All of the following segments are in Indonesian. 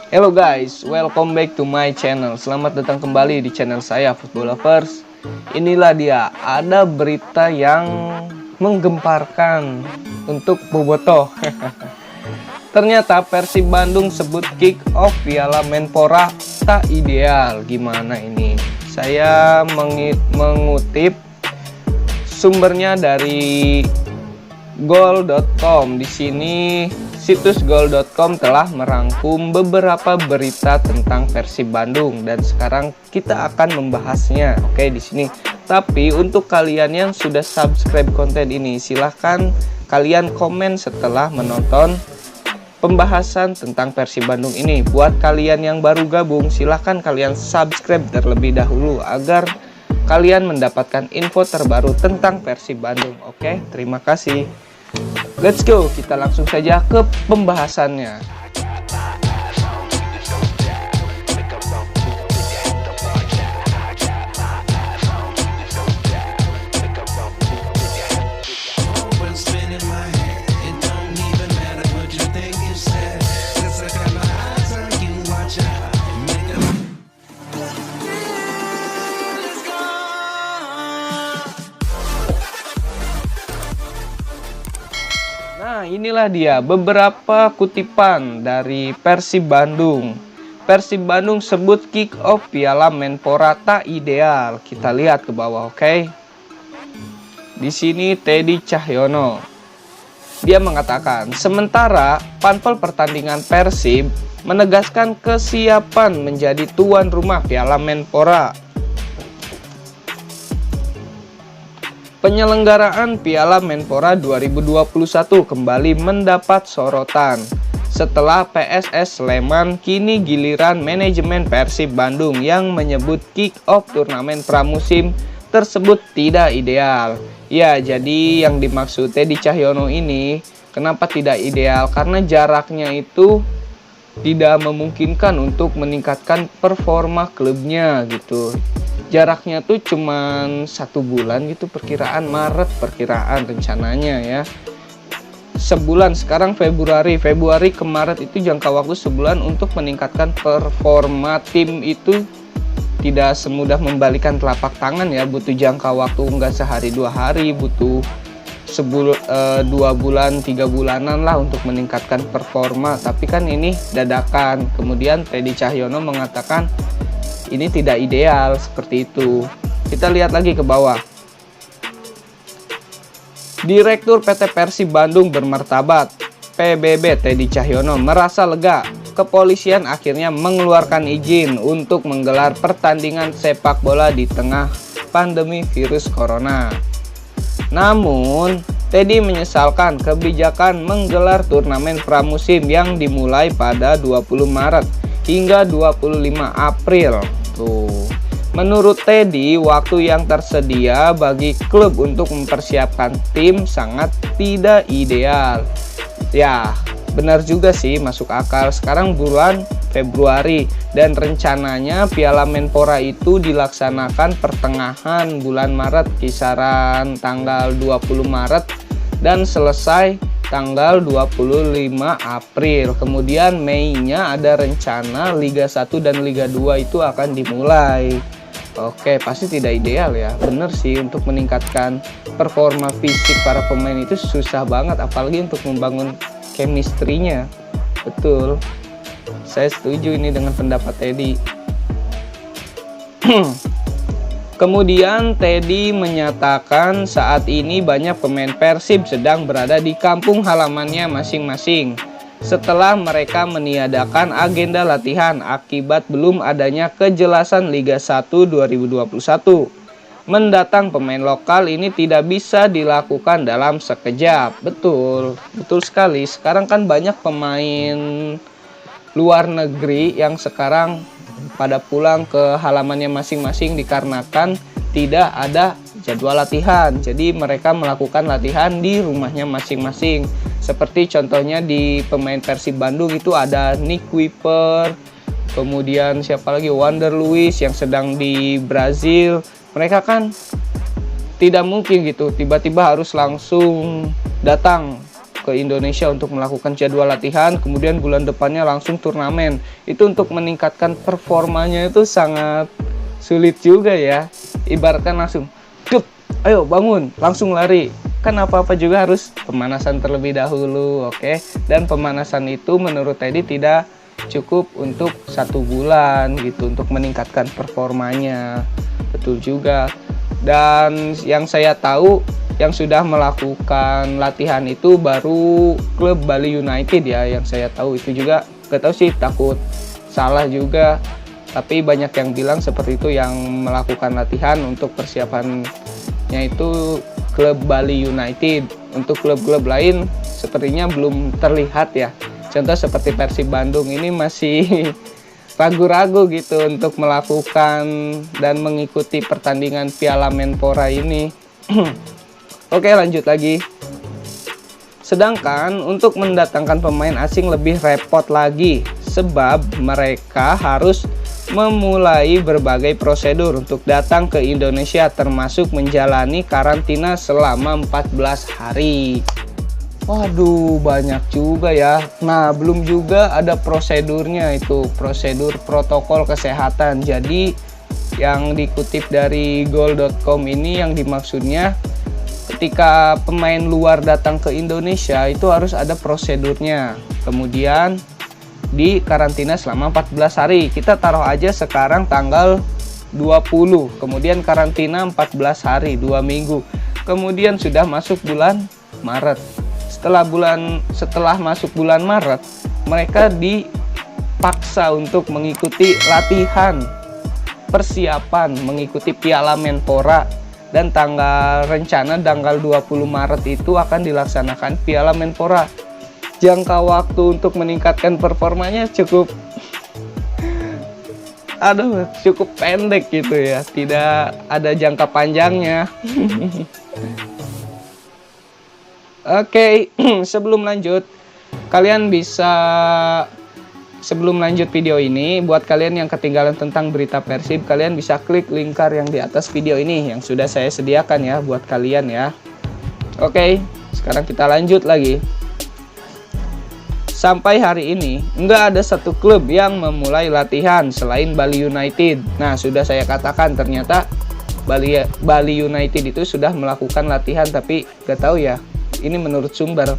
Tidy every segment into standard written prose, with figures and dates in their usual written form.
Hello guys, welcome back to my channel. Selamat datang kembali di channel saya Football Lovers. Inilah dia, ada berita yang menggemparkan untuk Bobotoh. Ternyata Persib Bandung sebut kick off Piala Menpora tak ideal. Gimana ini? Saya mengutip sumbernya dari goal.com. Di sini situs goal.com telah merangkum beberapa berita tentang Persib Bandung dan sekarang kita akan membahasnya. Oke, di sini. Tapi untuk kalian yang sudah subscribe konten ini, silahkan kalian komen setelah menonton pembahasan tentang Persib Bandung ini. Buat kalian yang baru gabung, silahkan kalian subscribe terlebih dahulu agar kalian mendapatkan info terbaru tentang Persib Bandung. Oke, terima kasih. Let's go, kita langsung saja ke pembahasannya. Nah, inilah dia beberapa kutipan dari Persib Bandung. Persib Bandung sebut kick off Piala Menpora tak ideal. Kita lihat ke bawah, oke? Di sini Teddy Cahyono. Dia mengatakan, sementara panpel pertandingan Persib menegaskan kesiapan menjadi tuan rumah Piala Menpora. Penyelenggaraan Piala Menpora 2021 kembali mendapat sorotan. Setelah PSS Sleman, kini giliran manajemen Persib Bandung yang menyebut kick-off turnamen pramusim tersebut tidak ideal. Ya, jadi yang dimaksud Teddy Cahyono ini, kenapa tidak ideal? Karena jaraknya itu tidak memungkinkan untuk meningkatkan performa klubnya gitu. Jaraknya tuh cuman 1 bulan gitu, perkiraan Maret, perkiraan rencananya ya. Sebulan, sekarang Februari ke Maret itu jangka waktu sebulan untuk meningkatkan performa tim itu tidak semudah membalikan telapak tangan ya, butuh jangka waktu enggak sehari 2 hari, butuh 2 bulan 3 bulanan lah untuk meningkatkan performa, tapi kan ini dadakan. Kemudian Teddy Cahyono mengatakan ini tidak ideal seperti itu. Kita lihat lagi ke bawah. Direktur PT Persib Bandung bermartabat, PBB Teddy Cahyono merasa lega. Kepolisian akhirnya mengeluarkan izin untuk menggelar pertandingan sepak bola di tengah pandemi virus corona. Namun, Teddy menyesalkan kebijakan menggelar turnamen pramusim yang dimulai pada 20 Maret hingga 25 April. Menurut Teddy, waktu yang tersedia bagi klub untuk mempersiapkan tim sangat tidak ideal. Ya, benar juga sih, masuk akal. Sekarang bulan Februari dan rencananya Piala Menpora itu dilaksanakan pertengahan bulan Maret, kisaran tanggal 20 Maret dan selesai tanggal 25 April. Kemudian Mei-nya ada rencana Liga 1 dan Liga 2 itu akan dimulai. Oke, pasti tidak ideal ya. Bener sih, untuk meningkatkan performa fisik para pemain itu susah banget, apalagi untuk membangun chemistry-nya. Betul. Saya setuju ini dengan pendapat Teddy. Kemudian Teddy menyatakan saat ini banyak pemain Persib sedang berada di kampung halamannya masing-masing setelah mereka meniadakan agenda latihan akibat belum adanya kejelasan Liga 1 2021. Mendatang pemain lokal ini tidak bisa dilakukan dalam sekejap. Betul sekali. Sekarang kan banyak pemain luar negeri yang sekarang pada pulang ke halamannya masing-masing dikarenakan tidak ada jadwal latihan. Jadi mereka melakukan latihan di rumahnya masing-masing. Seperti contohnya di pemain Persib Bandung itu ada Nick Kuiper, kemudian siapa lagi, Wander Luiz yang sedang di Brazil. Mereka kan tidak mungkin gitu tiba-tiba harus langsung datang ke Indonesia untuk melakukan jadwal latihan, kemudian bulan depannya langsung turnamen. Itu untuk meningkatkan performanya itu sangat sulit juga ya. Ibaratkan langsung, "Dup, ayo bangun, langsung lari." Kan apa-apa juga harus pemanasan terlebih dahulu, oke? Dan pemanasan itu menurut Teddy tidak cukup untuk 1 bulan gitu untuk meningkatkan performanya. Betul juga. Dan yang saya tahu yang sudah melakukan latihan itu baru klub Bali United ya, yang saya tahu. Itu juga gak tahu sih, takut salah juga, tapi banyak yang bilang seperti itu, yang melakukan latihan untuk persiapannya itu klub Bali United. Untuk klub-klub lain sepertinya belum terlihat ya. Contoh seperti Persib Bandung ini masih ragu-ragu gitu untuk melakukan dan mengikuti pertandingan Piala Menpora ini. Oke, lanjut lagi. Sedangkan untuk mendatangkan pemain asing lebih repot lagi, sebab mereka harus memulai berbagai prosedur untuk datang ke Indonesia, termasuk menjalani karantina selama 14 hari. Waduh, banyak juga ya. Nah, belum juga ada prosedurnya, itu prosedur protokol kesehatan. Jadi yang dikutip dari goal.com ini, yang dimaksudnya ketika pemain luar datang ke Indonesia itu harus ada prosedurnya. Kemudian di karantina selama 14 hari. Kita taruh aja sekarang tanggal 20, kemudian karantina 14 hari, 2 minggu. Kemudian sudah masuk bulan Maret. Setelah masuk bulan Maret, mereka dipaksa untuk mengikuti latihan persiapan mengikuti Piala Menpora, dan rencana tanggal 20 Maret itu akan dilaksanakan Piala Menpora. Jangka waktu untuk meningkatkan performanya cukup pendek gitu ya, tidak ada jangka panjangnya. Oke, sebelum lanjut video ini, buat kalian yang ketinggalan tentang berita Persib, kalian bisa klik lingkar yang di atas video ini yang sudah saya sediakan ya buat kalian ya. Oke, sekarang kita lanjut lagi. Sampai hari ini, nggak ada satu klub yang memulai latihan selain Bali United. Nah, sudah saya katakan ternyata Bali United itu sudah melakukan latihan, tapi nggak tahu ya, ini menurut sumber.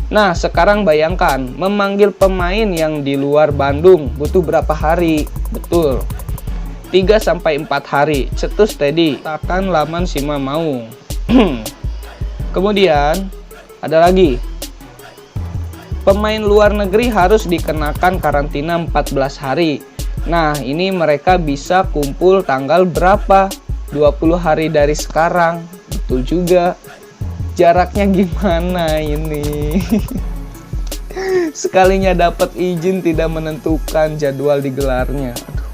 Nah, sekarang bayangkan, memanggil pemain yang di luar Bandung butuh berapa hari? Betul, 3-4 hari. Cetus Teddy, takkan laman Sima mau. Kemudian, ada lagi. Pemain luar negeri harus dikenakan karantina 14 hari. Nah, ini mereka bisa kumpul tanggal berapa? 20 hari dari sekarang. Betul juga. Jaraknya gimana ini? Sekalinya dapat izin tidak menentukan jadwal digelarnya. Aduh.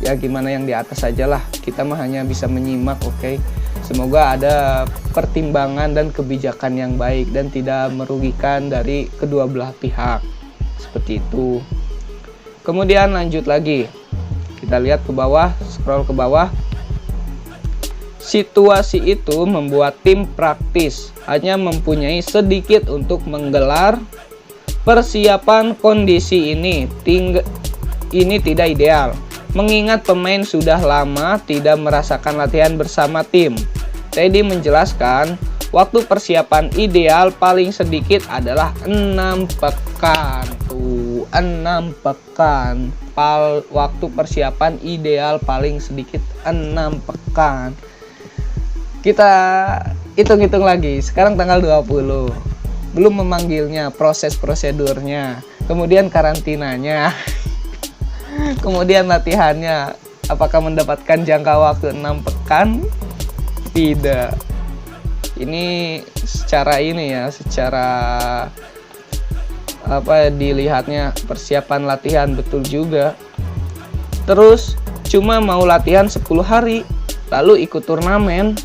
Ya gimana yang di atas aja lah. Kita mah hanya bisa menyimak, oke? Semoga ada pertimbangan dan kebijakan yang baik dan tidak merugikan dari kedua belah pihak. Seperti itu. Kemudian lanjut lagi. Kita lihat ke bawah, scroll ke bawah. Situasi itu membuat tim praktis hanya mempunyai sedikit untuk menggelar persiapan. Kondisi ini tidak ideal, mengingat pemain sudah lama tidak merasakan latihan bersama tim. Teddy menjelaskan, waktu persiapan ideal paling sedikit adalah 6 pekan. Tuh, 6 pekan. Waktu persiapan ideal paling sedikit 6 pekan. Kita hitung-hitung lagi. Sekarang tanggal 20. Belum memanggilnya, proses prosedurnya, kemudian karantinanya, kemudian latihannya. Apakah mendapatkan jangka waktu 6 pekan? Tidak. Ini secara dilihatnya persiapan latihan, betul juga. Terus cuma mau latihan 10 hari lalu ikut turnamen.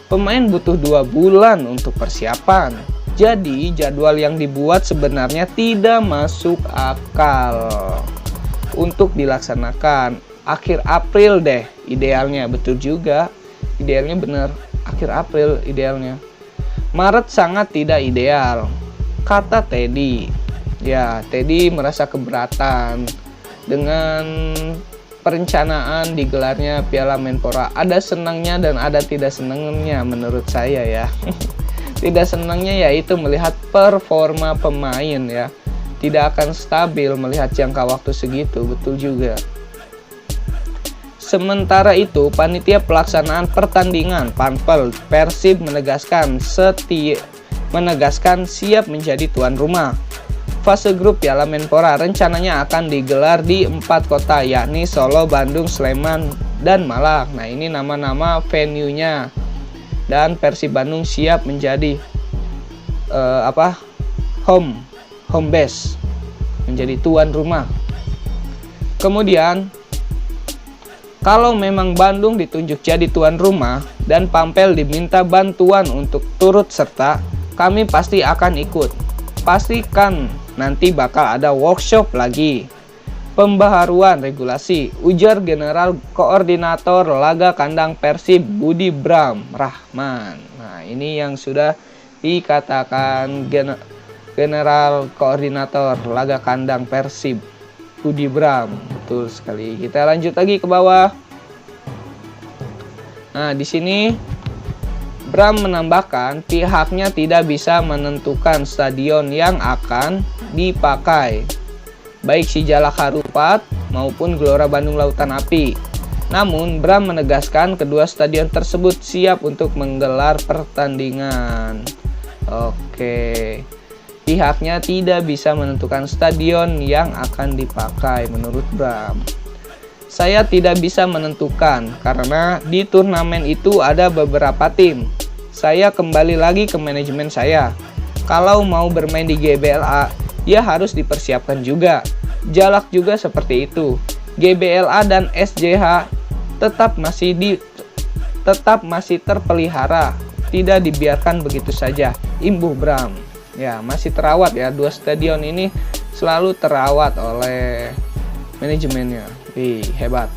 Pemain butuh 2 bulan untuk persiapan. Jadi jadwal yang dibuat sebenarnya tidak masuk akal untuk dilaksanakan. Akhir April deh idealnya, betul juga. Idealnya bener, akhir April idealnya. Maret sangat tidak ideal, kata Teddy. Ya, Teddy merasa keberatan dengan perencanaan digelarnya Piala Menpora. Ada senangnya dan ada tidak senangnya menurut saya ya. Tidak senangnya yaitu melihat performa pemain ya. Tidak akan stabil melihat jangka waktu segitu, betul juga. Sementara itu, panitia pelaksanaan pertandingan Panpel Persib menegaskan siap menjadi tuan rumah. Fase grup Piala Menpora rencananya akan digelar di 4 kota, yakni Solo, Bandung, Sleman, dan Malang. Nah, ini nama-nama venue-nya. Dan Persib Bandung siap menjadi home base, menjadi tuan rumah. Kemudian kalau memang Bandung ditunjuk jadi tuan rumah dan Pampel diminta bantuan untuk turut serta, kami pasti akan ikut. Pastikan nanti bakal ada workshop lagi. Pembaharuan regulasi, ujar General Koordinator Laga Kandang Persib Budi Bram Rahman. Nah, ini yang sudah dikatakan General Koordinator Laga Kandang Persib Budi Bram. Betul sekali. Kita lanjut lagi ke bawah. Nah, di sini Bram menambahkan pihaknya tidak bisa menentukan stadion yang akan dipakai, baik si Jalak Harupat maupun Gelora Bandung Lautan Api. Namun, Bram menegaskan kedua stadion tersebut siap untuk menggelar pertandingan. Oke. Pihaknya tidak bisa menentukan stadion yang akan dipakai menurut Bram. Saya tidak bisa menentukan karena di turnamen itu ada beberapa tim. Saya kembali lagi ke manajemen saya. Kalau mau bermain di GBLA, ya harus dipersiapkan juga. Jalak juga seperti itu. GBLA dan SJH tetap masih terpelihara, tidak dibiarkan begitu saja, imbuh Bram. Ya, masih terawat ya, dua stadion ini selalu terawat oleh manajemennya. Wih, hebat.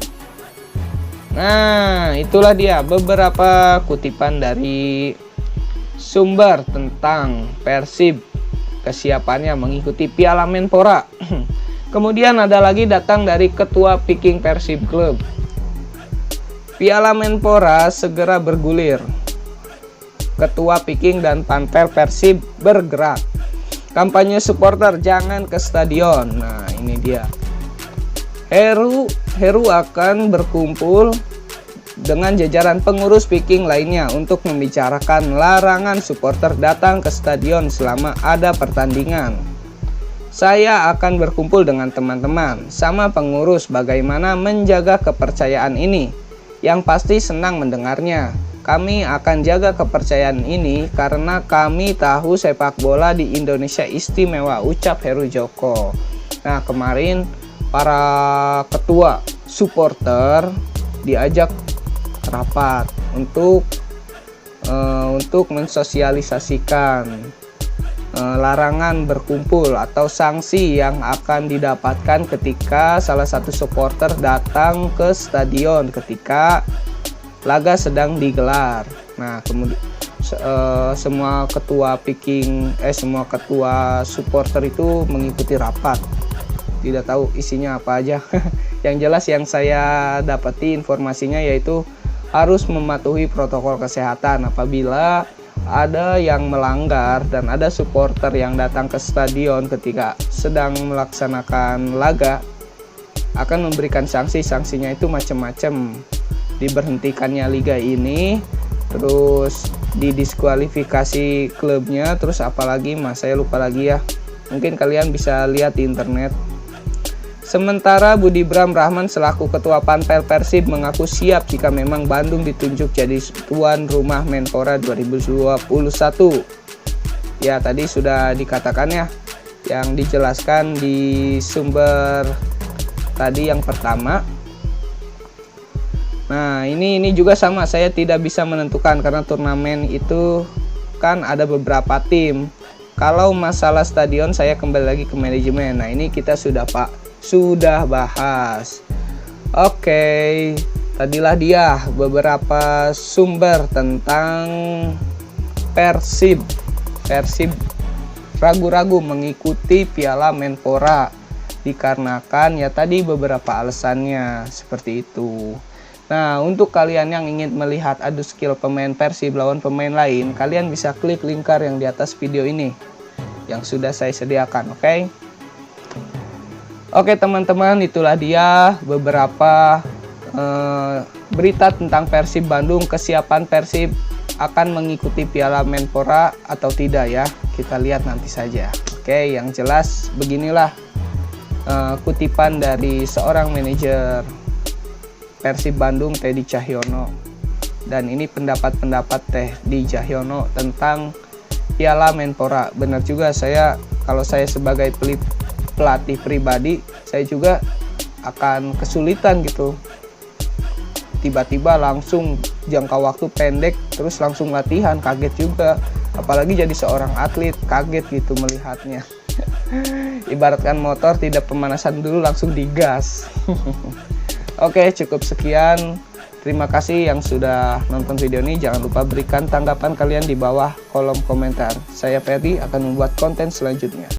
Nah, itulah dia beberapa kutipan dari sumber tentang Persib kesiapannya mengikuti Piala Menpora. Kemudian ada lagi datang dari Ketua Viking Persib Club. Piala Menpora segera bergulir. Ketua Viking dan Panpel Persib bergerak. Kampanye supporter jangan ke stadion. Nah, ini dia. Heru akan berkumpul dengan jajaran pengurus Viking lainnya untuk membicarakan larangan supporter datang ke stadion selama ada pertandingan. Saya akan berkumpul dengan teman-teman sama pengurus bagaimana menjaga kepercayaan ini. Yang pasti senang mendengarnya. Kami akan jaga kepercayaan ini karena kami tahu sepak bola di Indonesia istimewa, ucap Heru Joko. Nah, kemarin para ketua supporter diajak rapat untuk mensosialisasikan larangan berkumpul atau sanksi yang akan didapatkan ketika salah satu supporter datang ke stadion ketika laga sedang digelar. Nah, kemudian semua ketua supporter itu mengikuti rapat. Tidak tahu isinya apa aja. Yang jelas yang saya dapati informasinya yaitu harus mematuhi protokol kesehatan. Apabila ada yang melanggar dan ada supporter yang datang ke stadion ketika sedang melaksanakan laga, akan memberikan sanksi. Sanksinya itu macam-macam. Diberhentikannya liga ini, terus didiskualifikasi klubnya, terus apalagi saya lupa lagi ya. Mungkin kalian bisa lihat di internet. Sementara Budi Bram Rahman selaku ketua Panpel Persib mengaku siap jika memang Bandung ditunjuk jadi tuan rumah Menpora 2021. Ya, tadi sudah dikatakan ya, yang dijelaskan di sumber tadi yang pertama. Nah, ini juga sama, saya tidak bisa menentukan karena turnamen itu kan ada beberapa tim. Kalau masalah stadion saya kembali lagi ke manajemen. Nah, ini kita sudah bahas. Oke, tadilah dia beberapa sumber tentang Persib ragu-ragu mengikuti Piala Menpora dikarenakan ya tadi beberapa alasannya seperti itu. Nah, untuk kalian yang ingin melihat adu skill pemain Persib lawan pemain lain, kalian bisa klik lingkar yang di atas video ini yang sudah saya sediakan, oke? Oke teman-teman, itulah dia beberapa berita tentang Persib Bandung, kesiapan Persib akan mengikuti Piala Menpora atau tidak ya, kita lihat nanti saja. Oke, yang jelas beginilah kutipan dari seorang manajer Persib Bandung, Teddy Cahyono, dan ini pendapat Teddy Cahyono tentang Piala Menpora. Benar juga, kalau saya sebagai pelatih pribadi, saya juga akan kesulitan gitu, tiba-tiba langsung jangka waktu pendek terus langsung latihan, kaget juga, apalagi jadi seorang atlet, kaget gitu melihatnya. Ibaratkan motor tidak pemanasan dulu langsung digas. Oke, cukup sekian, terima kasih yang sudah nonton video ini. Jangan lupa berikan tanggapan kalian di bawah kolom komentar. Saya Ferdi akan membuat konten selanjutnya.